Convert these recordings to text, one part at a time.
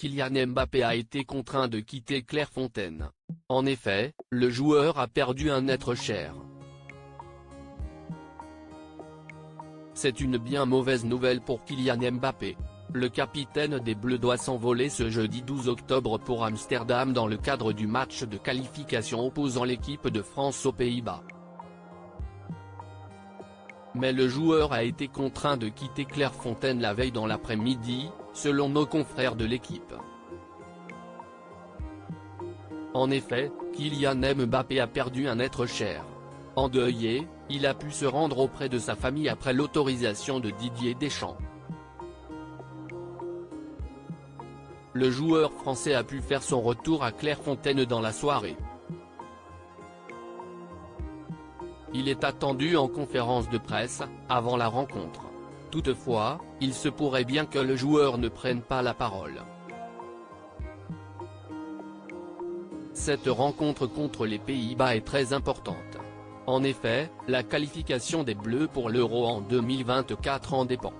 Kylian Mbappé a été contraint de quitter Clairefontaine. En effet, le joueur a perdu un être cher. C'est une bien mauvaise nouvelle pour Kylian Mbappé. Le capitaine des Bleus doit s'envoler ce jeudi 12 octobre pour Amsterdam dans le cadre du match de qualification opposant l'équipe de France aux Pays-Bas. Mais le joueur a été contraint de quitter Clairefontaine la veille dans l'après-midi, selon nos confrères de l'équipe. En effet, Kylian Mbappé a perdu un être cher. Endeuillé, il a pu se rendre auprès de sa famille après l'autorisation de Didier Deschamps. Le joueur français a pu faire son retour à Clairefontaine dans la soirée. Il est attendu en conférence de presse, avant la rencontre. Toutefois, il se pourrait bien que le joueur ne prenne pas la parole. Cette rencontre contre les Pays-Bas est très importante. En effet, la qualification des Bleus pour l'Euro en 2024 en dépend.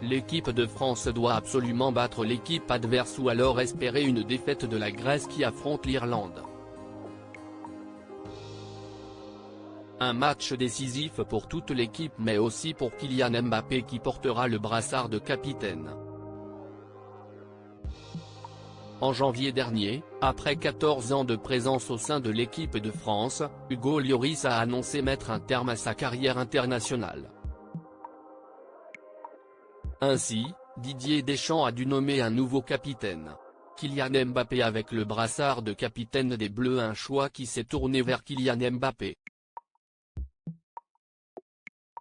L'équipe de France doit absolument battre l'équipe adverse ou alors espérer une défaite de la Grèce qui affronte l'Irlande. Un match décisif pour toute l'équipe mais aussi pour Kylian Mbappé qui portera le brassard de capitaine. En janvier dernier, après 14 ans de présence au sein de l'équipe de France, Hugo Lloris a annoncé mettre un terme à sa carrière internationale. Ainsi, Didier Deschamps a dû nommer un nouveau capitaine. Kylian Mbappé avec le brassard de capitaine des Bleus, un choix qui s'est tourné vers Kylian Mbappé.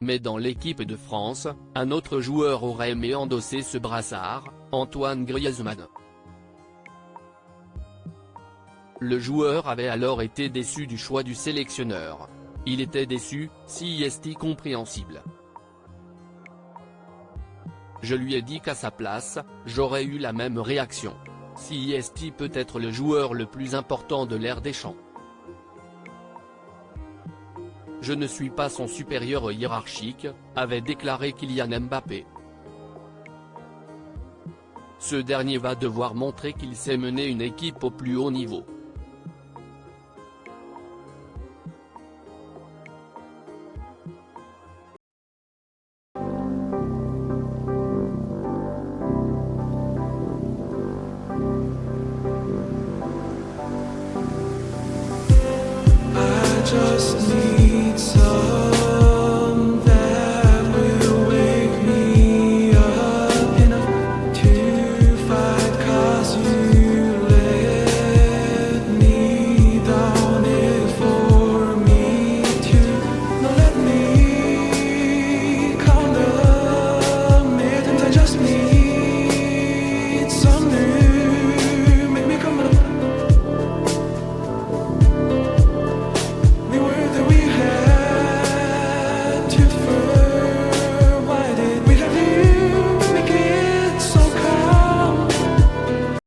Mais dans l'équipe de France, un autre joueur aurait aimé endosser ce brassard, Antoine Griezmann. Le joueur avait alors été déçu du choix du sélectionneur. Il était déçu, si est compréhensible. Je lui ai dit qu'à sa place, j'aurais eu la même réaction. Si est peut être le joueur le plus important de l'ère Deschamps. Je ne suis pas son supérieur hiérarchique, avait déclaré Kylian Mbappé. Ce dernier va devoir montrer qu'il sait mener une équipe au plus haut niveau. Just